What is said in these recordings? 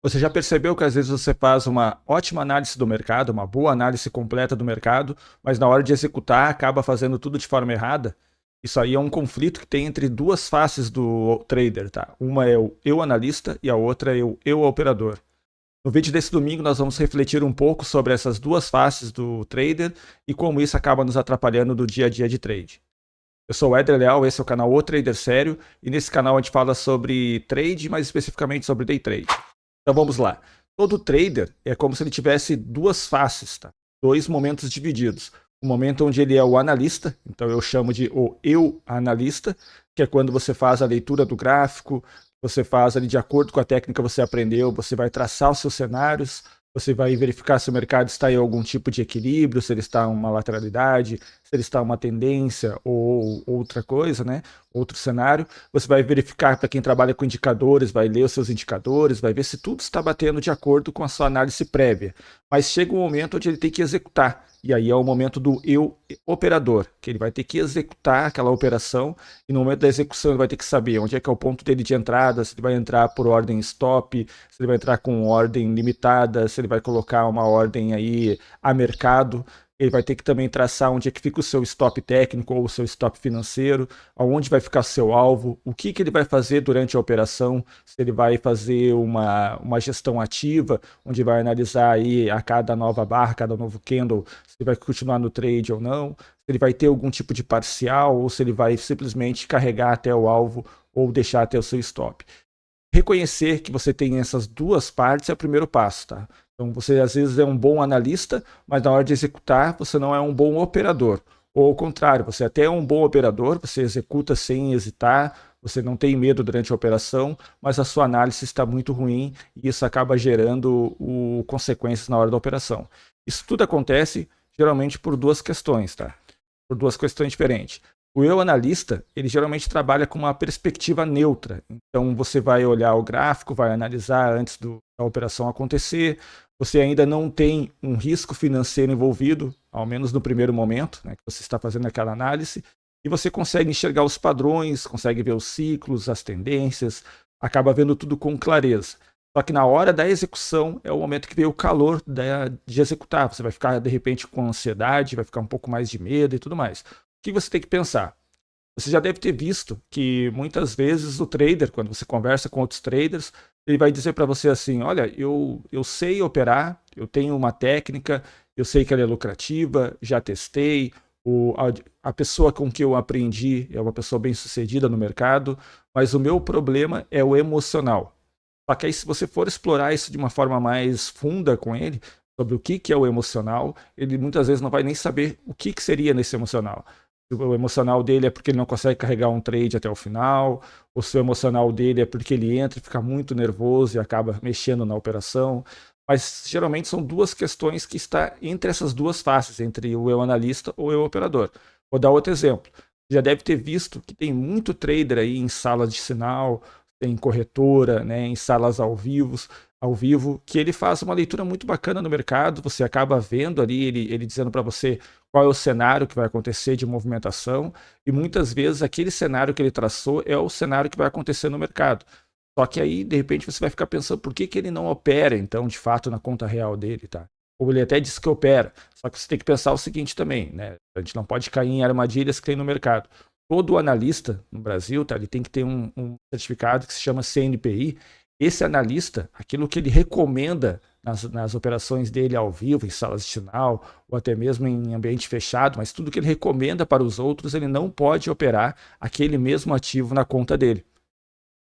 Você já percebeu que às vezes você faz uma ótima análise do mercado, uma boa análise completa do mercado, mas na hora de executar acaba fazendo tudo de forma errada? Isso aí é um conflito que tem entre duas faces do trader, tá? Uma é o eu analista e a outra é o eu operador. No vídeo desse domingo nós vamos refletir um pouco sobre essas duas faces do trader e como isso acaba nos atrapalhando no dia a dia de trade. Eu sou o Éder Leal, esse é o canal O Trader Sério, e nesse canal a gente fala sobre trade, mais especificamente sobre day trade. Então vamos lá. Todo trader é como se ele tivesse duas faces, tá? Dois momentos divididos. O momento onde ele é o analista, então eu chamo de o eu analista, que é quando você faz a leitura do gráfico, você faz ali de acordo com a técnica que você aprendeu, você vai traçar os seus cenários, você vai verificar se o mercado está em algum tipo de equilíbrio, se ele está em uma lateralidade, se ele está em uma tendência ou outra coisa, né? Outro cenário. Você vai verificar, para quem trabalha com indicadores, vai ler os seus indicadores, vai ver se tudo está batendo de acordo com a sua análise prévia. Mas chega um momento onde ele tem que executar. E aí é o momento do eu operador, que ele vai ter que executar aquela operação e no momento da execução ele vai ter que saber onde é que é o ponto dele de entrada, se ele vai entrar por ordem stop, se ele vai entrar com ordem limitada, se ele vai colocar uma ordem aí a mercado. Ele vai ter que também traçar onde é que fica o seu stop técnico ou o seu stop financeiro, aonde vai ficar seu alvo, o que ele vai fazer durante a operação, se ele vai fazer uma gestão ativa, onde vai analisar aí a cada nova barra, cada novo candle, se ele vai continuar no trade ou não, se ele vai ter algum tipo de parcial ou se ele vai simplesmente carregar até o alvo ou deixar até o seu stop. Reconhecer que você tem essas duas partes é o primeiro passo, tá? Então você às vezes é um bom analista, mas na hora de executar você não é um bom operador. Ou ao contrário, você até é um bom operador, você executa sem hesitar, você não tem medo durante a operação, mas a sua análise está muito ruim e isso acaba gerando consequências na hora da operação. Isso tudo acontece geralmente por duas questões, tá? Por duas questões diferentes. O eu analista, ele geralmente trabalha com uma perspectiva neutra. Então você vai olhar o gráfico, vai analisar antes da operação acontecer. Você ainda não tem um risco financeiro envolvido, ao menos no primeiro momento, né, que você está fazendo aquela análise, e você consegue enxergar os padrões, consegue ver os ciclos, as tendências, acaba vendo tudo com clareza. Só que na hora da execução é o momento que vem o calor de executar. Você vai ficar, de repente, com ansiedade, vai ficar um pouco mais de medo e tudo mais. O que você tem que pensar? Você já deve ter visto que muitas vezes o trader, quando você conversa com outros traders, ele vai dizer para você assim: olha, eu sei operar, eu tenho uma técnica, eu sei que ela é lucrativa, já testei, a pessoa com que eu aprendi é uma pessoa bem sucedida no mercado, mas o meu problema é o emocional. Só que aí, se você for explorar isso de uma forma mais funda com ele, sobre o que é o emocional, ele muitas vezes não vai nem saber o que seria nesse emocional. O emocional dele é porque ele não consegue carregar um trade até o final, o seu emocional dele é porque ele entra e fica muito nervoso e acaba mexendo na operação. Mas geralmente são duas questões que estão entre essas duas faces, entre o eu analista ou o eu operador. Vou dar outro exemplo. Já deve ter visto que tem muito trader aí em salas de sinal, em corretora, né, em salas ao vivo, que ele faz uma leitura muito bacana no mercado, você acaba vendo ali ele dizendo para você qual é o cenário que vai acontecer de movimentação, e muitas vezes aquele cenário que ele traçou é o cenário que vai acontecer no mercado. Só que aí, de repente, você vai ficar pensando por que ele não opera, então, de fato, na conta real dele, tá? Ou ele até diz que opera, só que você tem que pensar o seguinte também, né? A gente não pode cair em armadilhas que tem no mercado. Todo analista no Brasil, tá, ele tem que ter um certificado que se chama CNPI. Esse analista, aquilo que ele recomenda nas operações dele ao vivo, em salas de sinal, ou até mesmo em ambiente fechado, mas tudo que ele recomenda para os outros, ele não pode operar aquele mesmo ativo na conta dele.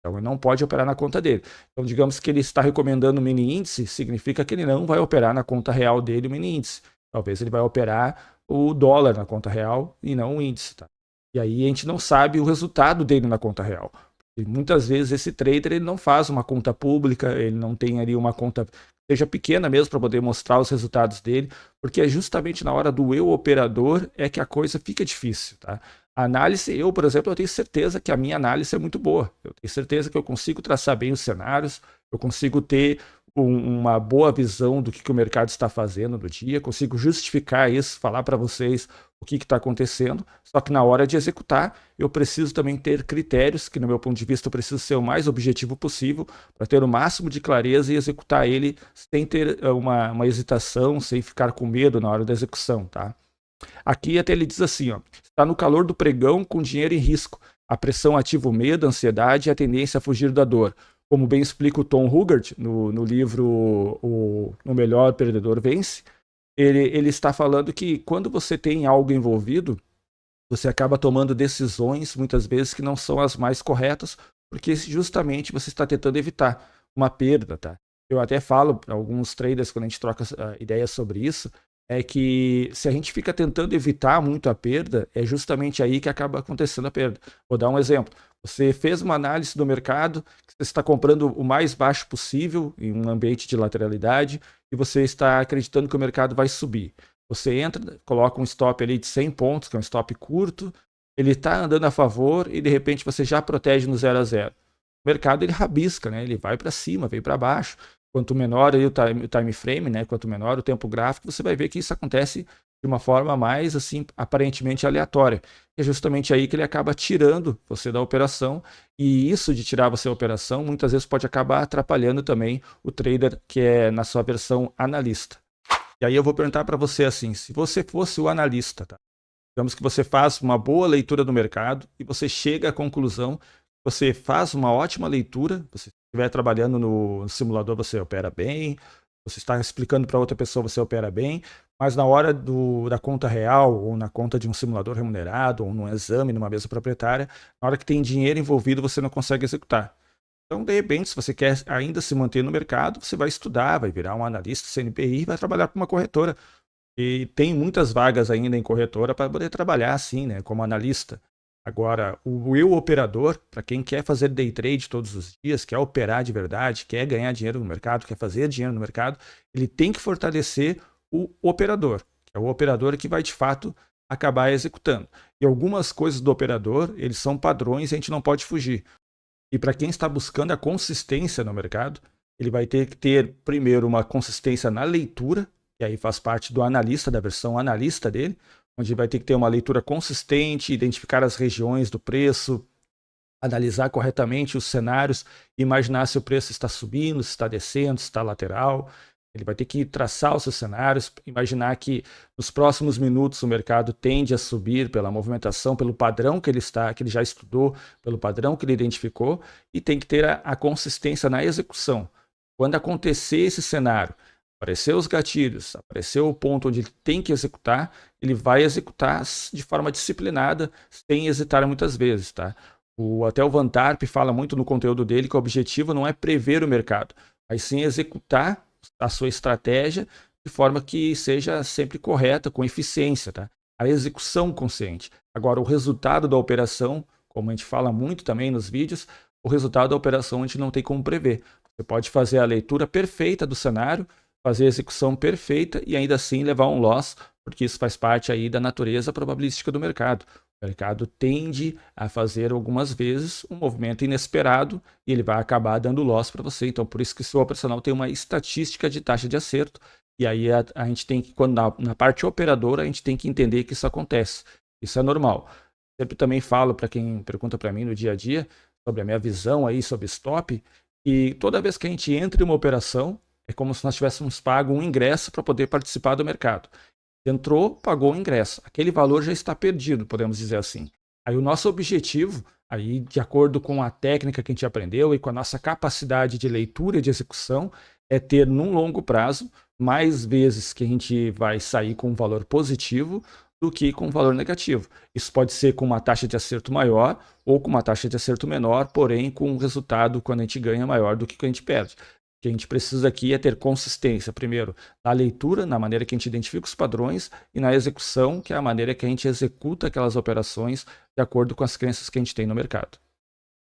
Então, ele não pode operar na conta dele. Então, digamos que ele está recomendando o mini índice, significa que ele não vai operar na conta real dele o mini índice. Talvez ele vai operar o dólar na conta real e não o índice, tá? E aí a gente não sabe o resultado dele na conta real. E muitas vezes esse trader ele não faz uma conta pública, ele não tem ali uma conta seja pequena mesmo para poder mostrar os resultados dele, porque é justamente na hora do eu operador é que a coisa fica difícil, tá? A análise, eu, por exemplo, eu tenho certeza que a minha análise é muito boa. Eu tenho certeza que eu consigo traçar bem os cenários, eu consigo ter uma boa visão do que o mercado está fazendo no dia, consigo justificar isso, falar para vocês o que está acontecendo, só que na hora de executar, eu preciso também ter critérios, que no meu ponto de vista eu preciso ser o mais objetivo possível, para ter o máximo de clareza e executar ele sem ter uma hesitação, sem ficar com medo na hora da execução, tá? Aqui até ele diz assim, ó, está no calor do pregão com dinheiro em risco, a pressão ativa o medo, a ansiedade e a tendência a fugir da dor. Como bem explica o Tom Hogarth no livro O Melhor Perdedor Vence, ele está falando que quando você tem algo envolvido, você acaba tomando decisões, muitas vezes, que não são as mais corretas, porque justamente você está tentando evitar uma perda, tá? Eu até falo para alguns traders, quando a gente troca ideias sobre isso, é que se a gente fica tentando evitar muito a perda, é justamente aí que acaba acontecendo a perda. Vou dar um exemplo. Você fez uma análise do mercado, você está comprando o mais baixo possível em um ambiente de lateralidade e você está acreditando que o mercado vai subir. Você entra, coloca um stop ali de 100 pontos, que é um stop curto, ele está andando a favor e de repente você já protege no 0 a 0. O mercado ele rabisca, né? Ele vai para cima, vem para baixo. Quanto menor aí o time frame, né? Quanto menor o tempo gráfico, você vai ver que isso acontece de uma forma mais assim aparentemente aleatória. É justamente aí que ele acaba tirando você da operação, e isso de tirar você da operação muitas vezes pode acabar atrapalhando também o trader que é na sua versão analista. E aí eu vou perguntar para você assim, se você fosse o analista, tá? Digamos que você faz uma boa leitura do mercado e você chega à conclusão, você faz uma ótima leitura, você estiver trabalhando no simulador, você opera bem, você está explicando para outra pessoa, você opera bem, mas na hora da conta real, ou na conta de um simulador remunerado, ou num exame, numa mesa proprietária, na hora que tem dinheiro envolvido, você não consegue executar. Então, de repente, se você quer ainda se manter no mercado, você vai estudar, vai virar um analista CNPI e vai trabalhar para uma corretora. E tem muitas vagas ainda em corretora para poder trabalhar assim, né, como analista. Agora, o eu operador, para quem quer fazer day trade todos os dias, quer operar de verdade, quer ganhar dinheiro no mercado, quer fazer dinheiro no mercado, ele tem que fortalecer o operador, que é o operador que vai de fato acabar executando. E algumas coisas do operador, eles são padrões e a gente não pode fugir. E para quem está buscando a consistência no mercado, ele vai ter que ter primeiro uma consistência na leitura, que aí faz parte do analista, da versão analista dele, onde vai ter que ter uma leitura consistente, identificar as regiões do preço, analisar corretamente os cenários, imaginar se o preço está subindo, se está descendo, se está lateral. Ele vai ter que traçar os seus cenários, imaginar que nos próximos minutos o mercado tende a subir pela movimentação, pelo padrão que ele já estudou, pelo padrão que ele identificou, e tem que ter a consistência na execução. Quando acontecer esse cenário, aparecer os gatilhos, aparecer o ponto onde ele tem que executar, ele vai executar de forma disciplinada, sem hesitar muitas vezes, tá? Até o Van Tarp fala muito no conteúdo dele que o objetivo não é prever o mercado, mas sim executar a sua estratégia de forma que seja sempre correta, com eficiência, tá? A execução consciente. Agora, o resultado da operação, como a gente fala muito também nos vídeos, o resultado da operação a gente não tem como prever. Você pode fazer a leitura perfeita do cenário, fazer a execução perfeita e ainda assim levar um loss, porque isso faz parte aí da natureza probabilística do mercado. O mercado tende a fazer algumas vezes um movimento inesperado e ele vai acabar dando loss para você. Então, por isso que o seu operacional tem uma estatística de taxa de acerto. E aí a gente tem que, quando na parte operadora, a gente tem que entender que isso acontece. Isso é normal. Sempre também falo para quem pergunta para mim no dia a dia sobre a minha visão aí sobre stop, e toda vez que a gente entra em uma operação, é como se nós tivéssemos pago um ingresso para poder participar do mercado. Entrou, pagou o ingresso. Aquele valor já está perdido, podemos dizer assim. Aí o nosso objetivo, aí de acordo com a técnica que a gente aprendeu e com a nossa capacidade de leitura e de execução, é ter num longo prazo mais vezes que a gente vai sair com um valor positivo do que com um valor negativo. Isso pode ser com uma taxa de acerto maior ou com uma taxa de acerto menor, porém com um resultado quando a gente ganha maior do que a gente perde. O que a gente precisa aqui é ter consistência, primeiro, na leitura, na maneira que a gente identifica os padrões, e na execução, que é a maneira que a gente executa aquelas operações de acordo com as crenças que a gente tem no mercado.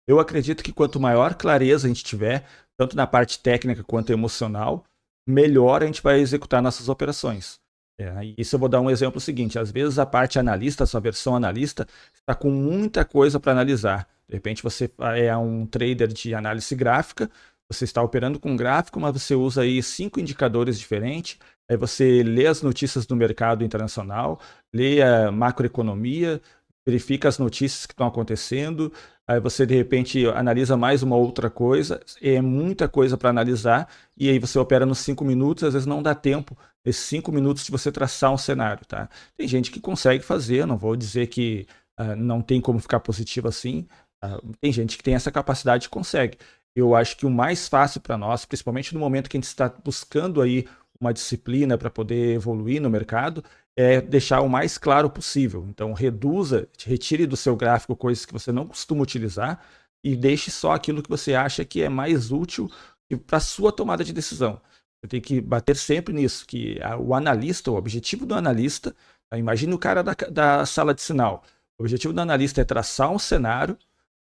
Eu acredito que quanto maior clareza a gente tiver, tanto na parte técnica quanto emocional, melhor a gente vai executar nossas operações. Isso eu vou dar um exemplo seguinte, às vezes a parte analista, a sua versão analista, está com muita coisa para analisar. De repente você é um trader de análise gráfica, Você está operando com gráfico, mas você usa aí 5 indicadores diferentes. Aí você lê as notícias do mercado internacional, lê a macroeconomia, verifica as notícias que estão acontecendo. Aí você, de repente, analisa mais uma outra coisa. É muita coisa para analisar. E aí você opera nos 5 minutos. Às vezes não dá tempo, esses 5 minutos, de você traçar um cenário. Tá? Tem gente que consegue fazer. Não vou dizer que não tem como ficar positivo assim. Tem gente que tem essa capacidade e consegue. Eu acho que o mais fácil para nós, principalmente no momento que a gente está buscando aí uma disciplina para poder evoluir no mercado, é deixar o mais claro possível. Então, retire do seu gráfico coisas que você não costuma utilizar e deixe só aquilo que você acha que é mais útil para a sua tomada de decisão. Você tem que bater sempre nisso, que o analista, o objetivo do analista, imagine o cara da sala de sinal. O objetivo do analista é traçar um cenário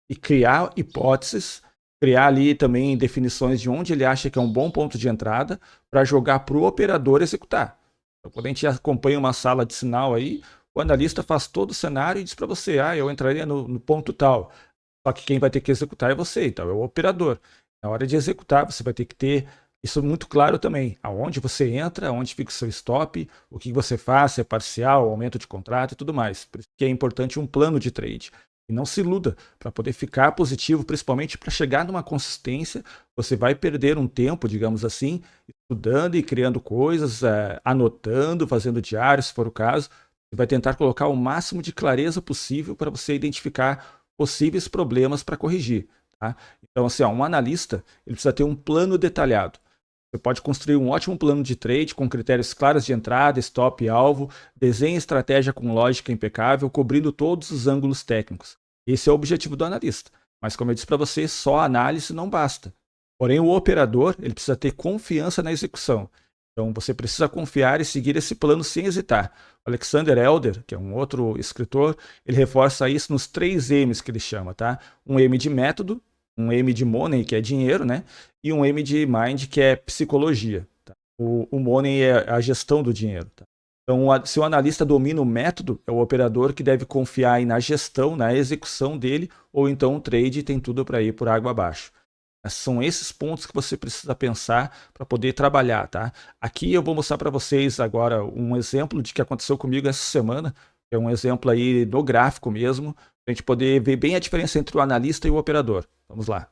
e criar hipóteses, criar ali também definições de onde ele acha que é um bom ponto de entrada para jogar para o operador executar. Então, quando a gente acompanha uma sala de sinal aí, o analista faz todo o cenário e diz para você, eu entraria no ponto tal. Só que quem vai ter que executar é você, então é o operador. Na hora de executar, você vai ter que ter isso muito claro também. Aonde você entra, aonde fica o seu stop, o que você faz, se é parcial, aumento de contrato e tudo mais. Por isso que é importante um plano de trade. E não se iluda, para poder ficar positivo, principalmente para chegar numa consistência, você vai perder um tempo, digamos assim, estudando e criando coisas, anotando, fazendo diário, se for o caso. Você vai tentar colocar o máximo de clareza possível para você identificar possíveis problemas para corrigir. Tá? Então, assim, um analista ele precisa ter um plano detalhado. Você pode construir um ótimo plano de trade com critérios claros de entrada, stop e alvo, desenhe estratégia com lógica impecável, cobrindo todos os ângulos técnicos. Esse é o objetivo do analista. Mas, como eu disse para você, só a análise não basta. Porém, o operador ele precisa ter confiança na execução. Então, você precisa confiar e seguir esse plano sem hesitar. O Alexander Elder, que é um outro escritor, ele reforça isso nos 3 M's que ele chama, tá? Um M de método, um M de money, que é dinheiro, né? E um M de mind, que é psicologia. Tá? O money é a gestão do dinheiro. Tá? Então, se o analista domina o método, é o operador que deve confiar aí na gestão, na execução dele, ou então o trade tem tudo para ir por água abaixo. São esses pontos que você precisa pensar para poder trabalhar. Tá? Aqui eu vou mostrar para vocês agora um exemplo de que aconteceu comigo essa semana. É um exemplo aí no gráfico mesmo, para a gente poder ver bem a diferença entre o analista e o operador. Vamos lá.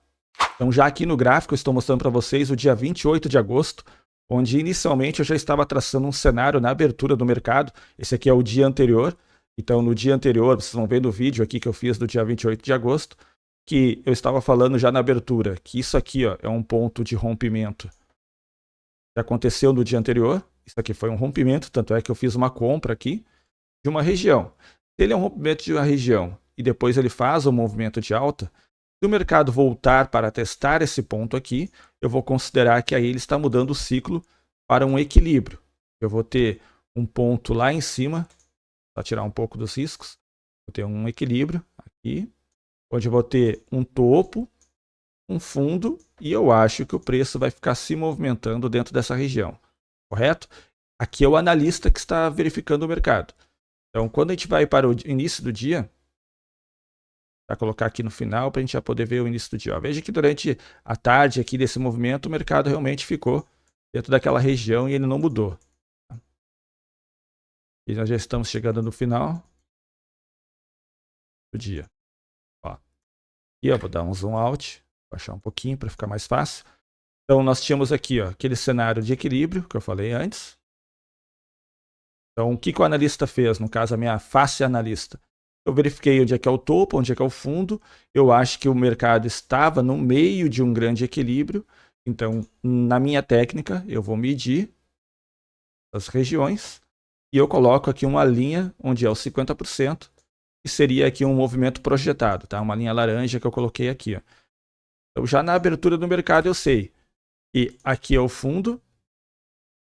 Então, já aqui no gráfico, eu estou mostrando para vocês o dia 28 de agosto, onde inicialmente eu já estava traçando um cenário na abertura do mercado. Esse aqui é o dia anterior. Então, no dia anterior, vocês vão ver no vídeo aqui que eu fiz do dia 28 de agosto, que eu estava falando já na abertura, que isso aqui é um ponto de rompimento que aconteceu no dia anterior. Isso aqui foi um rompimento, tanto é que eu fiz uma compra aqui de uma região. Se ele é um rompimento de uma região e depois ele faz um movimento de alta, se o mercado voltar para testar esse ponto aqui, eu vou considerar que aí ele está mudando o ciclo para um equilíbrio. Eu vou ter um ponto lá em cima, para tirar um pouco dos riscos, vou ter um equilíbrio aqui, onde eu vou ter um topo, um fundo, e eu acho que o preço vai ficar se movimentando dentro dessa região, correto? Aqui é o analista que está verificando o mercado. Então, quando a gente vai para o início do dia, vou colocar aqui no final para a gente já poder ver o início do dia. Veja que durante a tarde aqui desse movimento, o mercado realmente ficou dentro daquela região e ele não mudou. E nós já estamos chegando no final do dia. Ó. E eu vou dar um zoom out, baixar um pouquinho para ficar mais fácil. Então, nós tínhamos aqui aquele cenário de equilíbrio que eu falei antes. Então, o que o analista fez? No caso, a minha face analista. Eu verifiquei onde é que é o topo, onde é que é o fundo. Eu acho que o mercado estava no meio de um grande equilíbrio. Então, na minha técnica, eu vou medir as regiões e eu coloco aqui uma linha onde é o 50%, que seria aqui um movimento projetado, tá? Uma linha laranja que eu coloquei aqui. Então, já na abertura do mercado, eu sei que aqui é o fundo,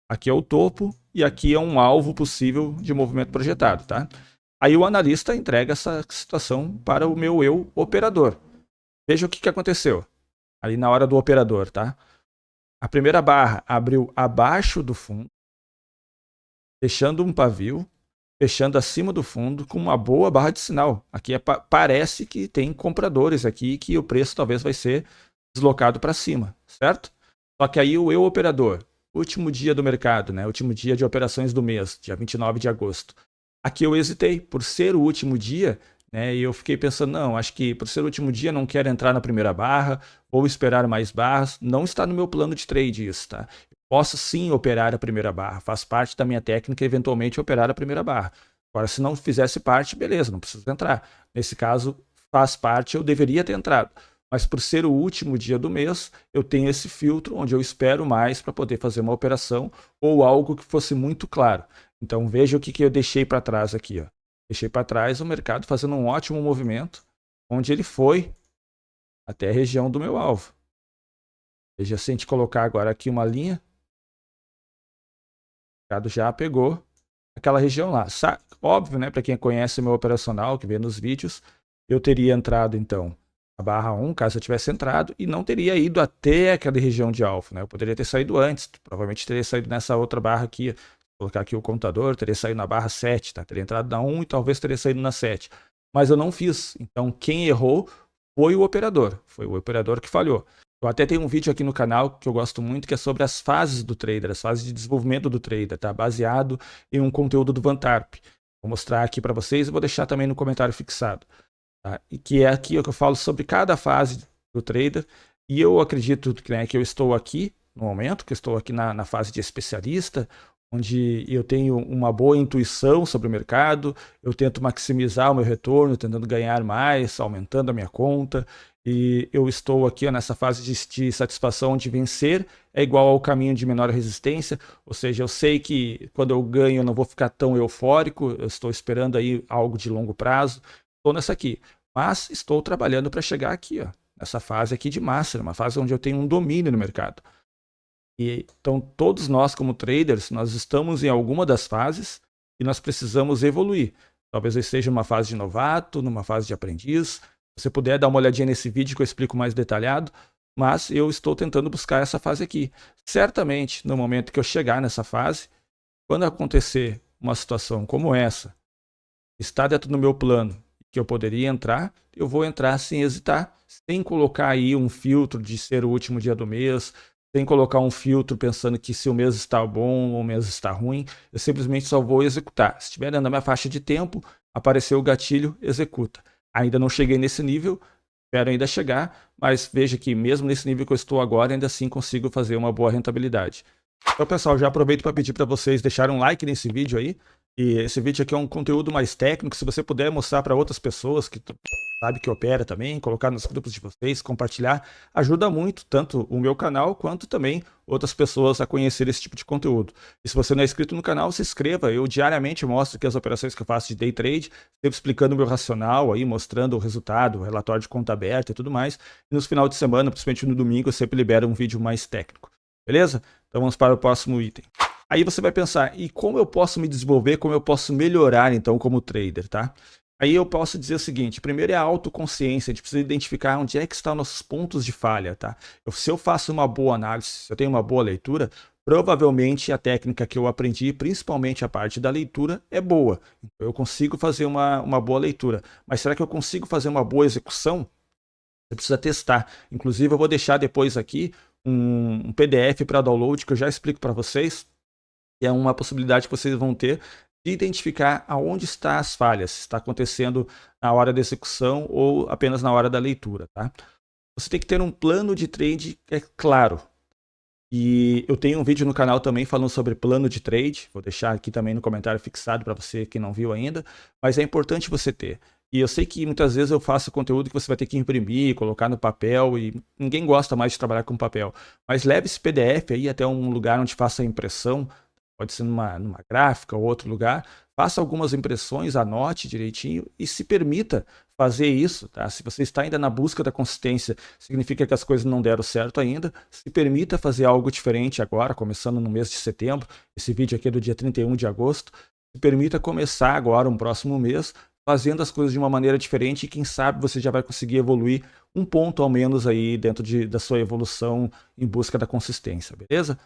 aqui é o topo e aqui é um alvo possível de movimento projetado, tá? Aí o analista entrega essa situação para o meu eu operador. Veja o que aconteceu ali na hora do operador, tá? A primeira barra abriu abaixo do fundo, deixando um pavio, fechando acima do fundo com uma boa barra de sinal. Aqui parece que tem compradores aqui que o preço talvez vai ser deslocado para cima. certo? Só que aí o eu operador, último dia do mercado, né? Último dia de operações do mês, dia 29 de agosto. Aqui eu hesitei, por ser o último dia, né? E eu fiquei pensando, não, acho que por ser o último dia não quero entrar na primeira barra, ou esperar mais barras. Não está no meu plano de trade isso, tá? Posso sim operar a primeira barra, faz parte da minha técnica eventualmente operar a primeira barra. Agora, se não fizesse parte, beleza, não preciso entrar. Nesse caso, faz parte, eu deveria ter entrado. Mas por ser o último dia do mês, eu tenho esse filtro onde eu espero mais para poder fazer uma operação ou algo que fosse muito claro. Então veja o que eu deixei para trás aqui. Ó. Deixei para trás o mercado fazendo um ótimo movimento, onde ele foi até a região do meu alvo. Veja, se a gente colocar agora aqui uma linha, o mercado já pegou aquela região lá. Óbvio, né, para quem conhece o meu operacional, que vê nos vídeos, eu teria entrado então a barra 1, caso eu tivesse entrado, e não teria ido até aquela região de alvo, né? Eu poderia ter saído antes, provavelmente teria saído nessa outra barra aqui, vou colocar aqui o contador, teria saído na barra 7, tá? Teria entrado na 1 e talvez teria saído na 7. Mas eu não fiz, então quem errou foi o operador que falhou. Eu até tenho um vídeo aqui no canal que eu gosto muito, que é sobre as fases do trader, as fases de desenvolvimento do trader, tá? Baseado em um conteúdo do Vantarp. Vou mostrar aqui para vocês e vou deixar também no comentário fixado. Tá? E que é aqui que eu falo sobre cada fase do trader. E eu acredito né, que eu estou aqui, no momento, que eu estou aqui na fase de especialista, onde eu tenho uma boa intuição sobre o mercado, eu tento maximizar o meu retorno, tentando ganhar mais, aumentando a minha conta. E eu estou aqui ó, nessa fase de satisfação de vencer é igual ao caminho de menor resistência, ou seja, eu sei que quando eu ganho eu não vou ficar tão eufórico, eu estou esperando aí algo de longo prazo, estou nessa aqui, mas estou trabalhando para chegar aqui, ó, nessa fase aqui de Master, uma fase onde eu tenho um domínio no mercado. E, então todos nós como traders, nós estamos em alguma das fases e nós precisamos evoluir. Talvez eu esteja numa fase de novato, numa fase de aprendiz. Se você puder dar uma olhadinha nesse vídeo que eu explico mais detalhado, mas eu estou tentando buscar essa fase aqui. Certamente, no momento que eu chegar nessa fase, quando acontecer uma situação como essa, está dentro do meu plano, que eu poderia entrar, eu vou entrar sem hesitar, sem colocar aí um filtro de ser o último dia do mês, sem colocar um filtro pensando que se o mês está bom ou o mês está ruim, eu simplesmente só vou executar. Se estiver dentro da minha faixa de tempo, apareceu o gatilho, executa. Ainda não cheguei nesse nível, espero ainda chegar, mas veja que mesmo nesse nível que eu estou agora, ainda assim consigo fazer uma boa rentabilidade. Então, pessoal, já aproveito para pedir para vocês deixarem um like nesse vídeo aí. E esse vídeo aqui é um conteúdo mais técnico, se você puder mostrar para outras pessoas que sabe que opera também, colocar nos grupos de vocês, compartilhar, ajuda muito, tanto o meu canal, quanto também outras pessoas a conhecer esse tipo de conteúdo. E se você não é inscrito no canal, se inscreva, eu diariamente mostro aqui as operações que eu faço de day trade, sempre explicando o meu racional aí, mostrando o resultado, o relatório de conta aberta e tudo mais. E nos final de semana, principalmente no domingo, eu sempre libero um vídeo mais técnico. Beleza? Então vamos para o próximo item. Aí você vai pensar, e como eu posso me desenvolver, como eu posso melhorar então como trader, tá? Aí eu posso dizer o seguinte, primeiro é a autoconsciência, a gente precisa identificar onde é que estão nossos pontos de falha, tá? Se eu faço uma boa análise, se eu tenho uma boa leitura, provavelmente a técnica que eu aprendi, principalmente a parte da leitura, é boa. Eu consigo fazer uma boa leitura, mas será que eu consigo fazer uma boa execução? Você precisa testar. Inclusive eu vou deixar depois aqui um PDF para download que eu já explico para vocês, que é uma possibilidade que vocês vão ter de identificar aonde estão as falhas, se está acontecendo na hora da execução ou apenas na hora da leitura, tá? Você tem que ter um plano de trade que é claro. E eu tenho um vídeo no canal também falando sobre plano de trade, vou deixar aqui também no comentário fixado para você que não viu ainda, mas é importante você ter. E eu sei que muitas vezes eu faço conteúdo que você vai ter que imprimir, colocar no papel, e ninguém gosta mais de trabalhar com papel. Mas leve esse PDF aí até um lugar onde faça a impressão, pode ser numa gráfica ou outro lugar, faça algumas impressões, anote direitinho e se permita fazer isso, tá? Se você está ainda na busca da consistência, significa que as coisas não deram certo ainda, se permita fazer algo diferente agora, começando no mês de setembro, esse vídeo aqui é do dia 31 de agosto, se permita começar agora, um próximo mês, fazendo as coisas de uma maneira diferente e quem sabe você já vai conseguir evoluir um ponto ao menos aí dentro da sua evolução em busca da consistência, beleza?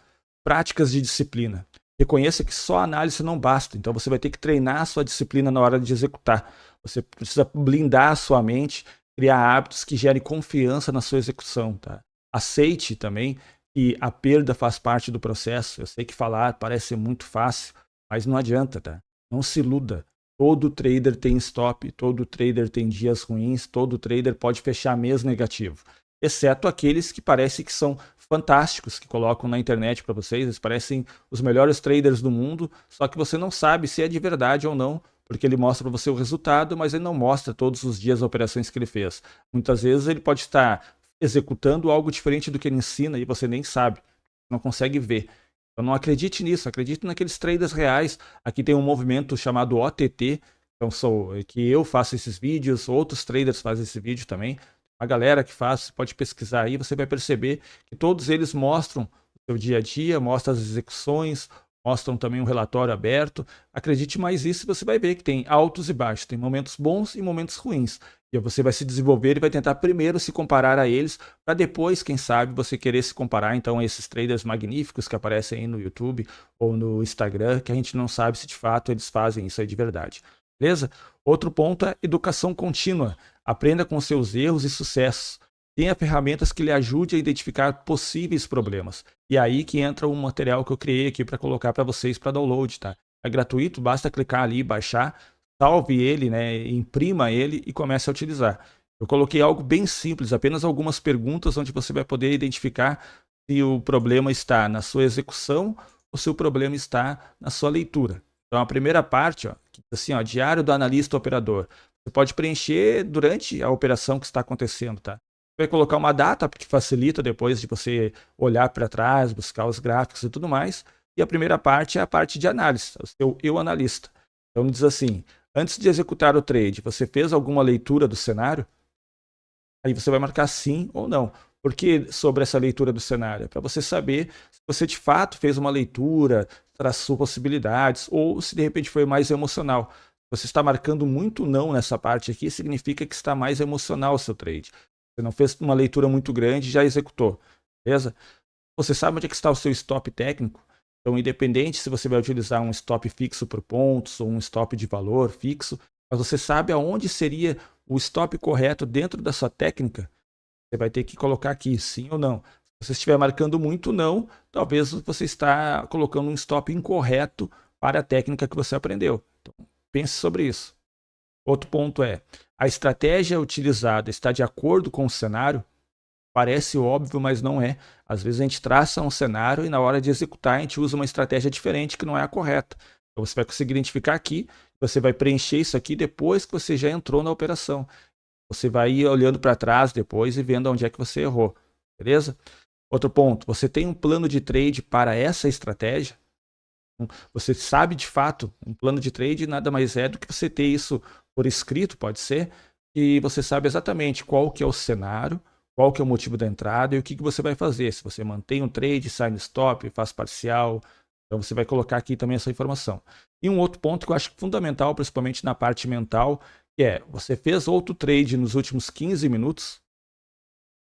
Práticas de disciplina. Reconheça que só análise não basta, então você vai ter que treinar a sua disciplina na hora de executar. Você precisa blindar a sua mente, criar hábitos que gerem confiança na sua execução. Tá? aceite também que a perda faz parte do processo. Eu sei que falar parece muito fácil, mas não adianta, tá? Não se iluda. Todo trader tem stop, todo trader tem dias ruins, todo trader pode fechar mês negativo. Exceto aqueles que parecem que são fantásticos, que colocam na internet para vocês, eles parecem os melhores traders do mundo, só que você não sabe se é de verdade ou não, porque ele mostra para você o resultado, mas ele não mostra todos os dias as operações que ele fez. Muitas vezes ele pode estar executando algo diferente do que ele ensina e você nem sabe, não consegue ver. Então não acredite nisso, acredite naqueles traders reais. Aqui tem um movimento chamado OTT, então que eu faço esses vídeos, outros traders fazem esse vídeo também. A galera que faz, você pode pesquisar aí, você vai perceber que todos eles mostram o seu dia a dia, mostram as execuções, mostram também um relatório aberto. Acredite mais nisso e você vai ver que tem altos e baixos, tem momentos bons e momentos ruins. E você vai se desenvolver e vai tentar primeiro se comparar a eles, para depois, quem sabe, você querer se comparar então a esses traders magníficos que aparecem aí no YouTube ou no Instagram, que a gente não sabe se de fato eles fazem isso aí de verdade. Beleza? Outro ponto é educação contínua. Aprenda com seus erros e sucessos. Tenha ferramentas que lhe ajudem a identificar possíveis problemas. E aí que entra um material que eu criei aqui para colocar para vocês para download, tá? É gratuito, basta clicar ali, baixar, salve ele, né, imprima ele e comece a utilizar. Eu coloquei algo bem simples, apenas algumas perguntas onde você vai poder identificar se o problema está na sua execução ou se o problema está na sua leitura. Então a primeira parte, ó, assim, ó, diário do analista operador. Você pode preencher durante a operação que está acontecendo, tá? Vai colocar uma data, que facilita depois de você olhar para trás, buscar os gráficos e tudo mais. E a primeira parte é a parte de análise, o seu eu analista. Então diz assim, antes de executar o trade, você fez alguma leitura do cenário? Aí você vai marcar sim ou não. Por que sobre essa leitura do cenário? Para você saber se você de fato fez uma leitura, traçou possibilidades, ou se de repente foi mais emocional. Você está marcando muito não nessa parte aqui, significa que está mais emocional o seu trade. Você não fez uma leitura muito grande e já executou. Beleza? Você sabe onde é que está o seu stop técnico? Então, independente se você vai utilizar um stop fixo por pontos ou um stop de valor fixo, mas você sabe aonde seria o stop correto dentro da sua técnica, você vai ter que colocar aqui, sim ou não. Se você estiver marcando muito não, talvez você está colocando um stop incorreto para a técnica que você aprendeu. Então, pense sobre isso. Outro ponto é, a estratégia utilizada está de acordo com o cenário? Parece óbvio, mas não é. Às vezes a gente traça um cenário e na hora de executar a gente usa uma estratégia diferente que não é a correta. Então você vai conseguir identificar aqui, você vai preencher isso aqui depois que você já entrou na operação. Você vai ir olhando para trás depois e vendo onde é que você errou. Beleza? Outro ponto, você tem um plano de trade para essa estratégia? Você sabe de fato, um plano de trade nada mais é do que você ter isso por escrito, pode ser, e você sabe exatamente qual que é o cenário, qual que é o motivo da entrada e o que você vai fazer. Se você mantém um trade, sai no stop, faz parcial, então você vai colocar aqui também essa informação. E um outro ponto que eu acho fundamental, principalmente na parte mental, que é, você fez outro trade nos últimos 15 minutos,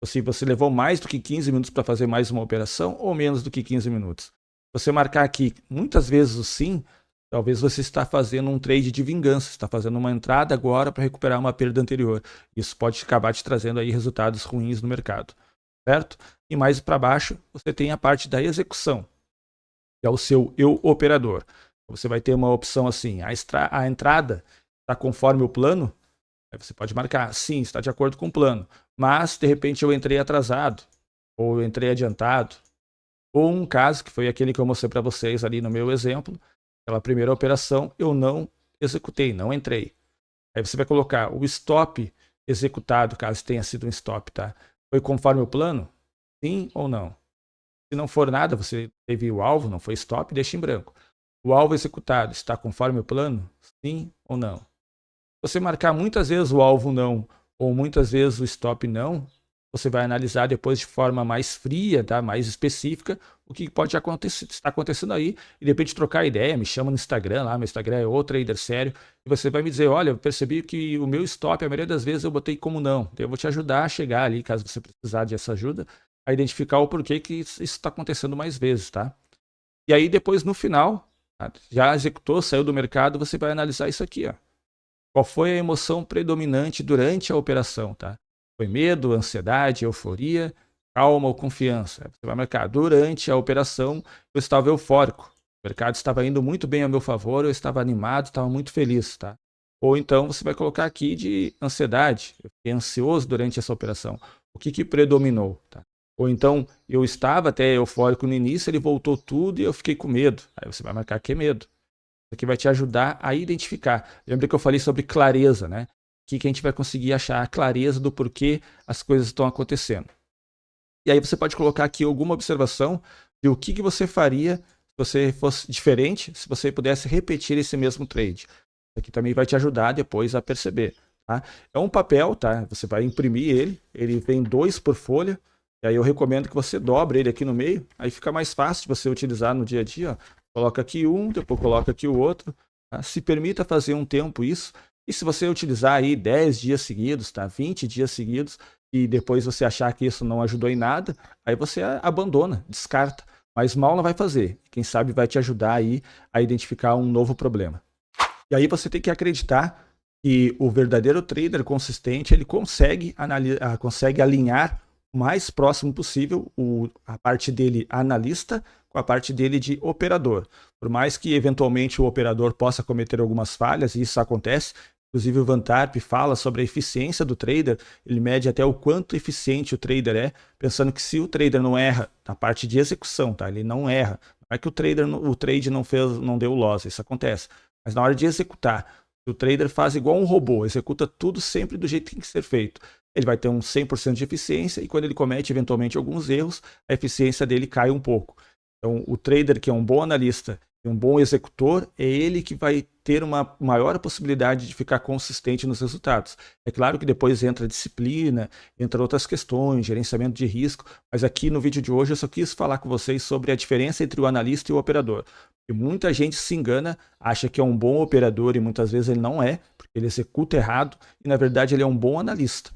se você levou mais do que 15 minutos para fazer mais uma operação ou menos do que 15 minutos. Você marcar aqui muitas vezes o sim, talvez você está fazendo um trade de vingança, está fazendo uma entrada agora para recuperar uma perda anterior. Isso pode acabar te trazendo aí resultados ruins no mercado, certo? E mais para baixo, você tem a parte da execução, que é o seu eu operador. Você vai ter uma opção assim, a entrada está conforme o plano, aí você pode marcar, sim, está de acordo com o plano, mas de repente eu entrei atrasado, ou eu entrei adiantado, ou um caso que foi aquele que eu mostrei para vocês ali no meu exemplo, aquela primeira operação eu não executei, não entrei. Aí você vai colocar o stop executado, caso tenha sido um stop, tá? Foi conforme o plano? Sim ou não? Se não for nada, você teve o alvo, não foi stop, deixa em branco. O alvo executado está conforme o plano? Sim ou não? Você marcar muitas vezes o alvo não, ou muitas vezes o stop não, você vai analisar depois de forma mais fria, tá? Mais específica, o que pode acontecer, está acontecendo aí, e de repente trocar ideia, me chama no Instagram lá, meu Instagram é o trader sério, e você vai me dizer, olha, eu percebi que o meu stop, a maioria das vezes eu botei como não, eu vou te ajudar a chegar ali, caso você precisar dessa ajuda, a identificar o porquê que isso está acontecendo mais vezes, tá? E aí depois no final, tá? Já executou, saiu do mercado, você vai analisar isso aqui, ó. Qual foi a emoção predominante durante a operação, tá? Foi medo, ansiedade, euforia? calma ou confiança. Você vai marcar durante a operação eu estava eufórico. O mercado estava indo muito bem a meu favor, eu estava animado, estava muito feliz, tá? Ou então você vai colocar aqui de ansiedade. Eu fiquei ansioso durante essa operação. O que predominou, tá? Ou então eu estava até eufórico no início, ele voltou tudo e eu fiquei com medo. Aí você vai marcar que é medo. Isso aqui vai te ajudar a identificar. Lembra que eu falei sobre clareza, né? Aqui que a gente vai conseguir achar a clareza do porquê as coisas estão acontecendo. E aí você pode colocar aqui alguma observação de o que você faria se você fosse diferente, se você pudesse repetir esse mesmo trade. Isso aqui também vai te ajudar depois a perceber. Tá? É um papel, tá? Você vai imprimir ele vem 2 por folha, e aí eu recomendo que você dobre ele aqui no meio, aí fica mais fácil de você utilizar no dia a dia. Ó. Coloca aqui um, depois coloca aqui o outro. Tá? Se permita fazer um tempo isso, e se você utilizar aí 10 dias seguidos, tá? 20 dias seguidos, e depois você achar que isso não ajudou em nada, aí você abandona, descarta. Mas mal não vai fazer. Quem sabe vai te ajudar aí a identificar um novo problema. E aí você tem que acreditar que o verdadeiro trader consistente, ele consegue alinhar o mais próximo possível a parte dele analista com a parte dele de operador. Por mais que eventualmente o operador possa cometer algumas falhas, e isso acontece, inclusive o Van Tarp fala sobre a eficiência do trader, ele mede até o quanto eficiente o trader é, pensando que se o trader não erra na parte de execução, tá? Ele não erra. Não é que o trade não deu loss, isso acontece. Mas na hora de executar, o trader faz igual um robô, executa tudo sempre do jeito que tem que ser feito. Ele vai ter um 100% de eficiência e quando ele comete eventualmente alguns erros, a eficiência dele cai um pouco. Então, o trader que é um bom analista e um bom executor, é ele que vai ter uma maior possibilidade de ficar consistente nos resultados. É claro que depois entra a disciplina, entra outras questões, gerenciamento de risco, mas aqui no vídeo de hoje eu só quis falar com vocês sobre a diferença entre o analista e o operador. E muita gente se engana, acha que é um bom operador e muitas vezes ele não é, porque ele executa errado e na verdade ele é um bom analista.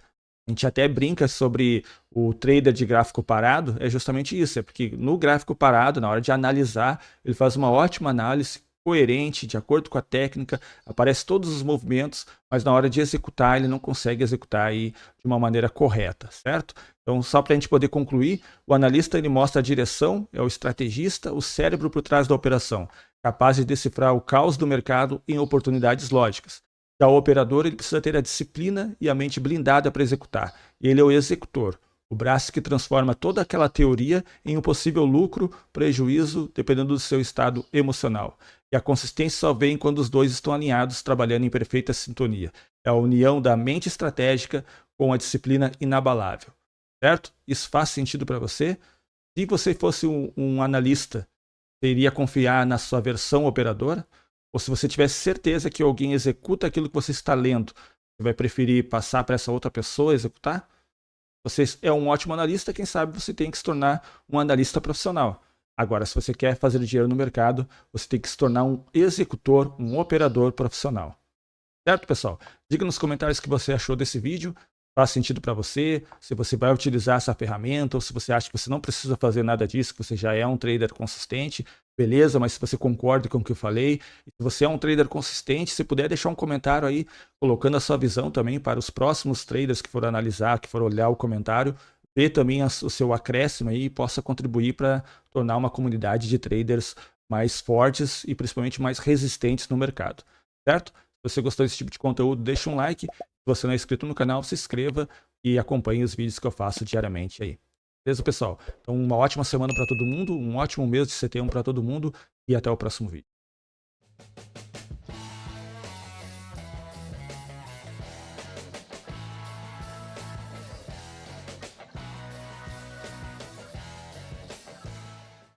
A gente até brinca sobre o trader de gráfico parado, é justamente isso, é porque no gráfico parado, na hora de analisar, ele faz uma ótima análise, coerente, de acordo com a técnica, aparece todos os movimentos, mas na hora de executar, ele não consegue executar aí de uma maneira correta, certo? Então, só para a gente poder concluir, o analista ele mostra a direção, é o estrategista, o cérebro por trás da operação, capaz de decifrar o caos do mercado em oportunidades lógicas. Já o operador ele precisa ter a disciplina e a mente blindada para executar. E ele é o executor, o braço que transforma toda aquela teoria em um possível lucro, prejuízo, dependendo do seu estado emocional. E a consistência só vem quando os dois estão alinhados, trabalhando em perfeita sintonia. É a união da mente estratégica com a disciplina inabalável. Certo? Isso faz sentido para você? Se você fosse um analista, você iria confiar na sua versão operadora? Ou se você tivesse certeza que alguém executa aquilo que você está lendo, você vai preferir passar para essa outra pessoa executar? Você é um ótimo analista, quem sabe você tem que se tornar um analista profissional. Agora, se você quer fazer dinheiro no mercado, você tem que se tornar um executor, um operador profissional. Certo, pessoal? Diga nos comentários o que você achou desse vídeo. Faz sentido para você? Se você vai utilizar essa ferramenta ou se você acha que você não precisa fazer nada disso, que você já é um trader consistente, beleza, mas se você concorda com o que eu falei, e se você é um trader consistente, se puder deixar um comentário aí, colocando a sua visão também para os próximos traders que forem analisar, que forem olhar o comentário, ver também o seu acréscimo aí e possa contribuir para tornar uma comunidade de traders mais fortes e principalmente mais resistentes no mercado, certo? Se você gostou desse tipo de conteúdo, deixa um like. Se você não é inscrito no canal, se inscreva e acompanhe os vídeos que eu faço diariamente aí. Beleza, pessoal? Então, uma ótima semana para todo mundo, um ótimo mês de setembro para todo mundo e até o próximo vídeo.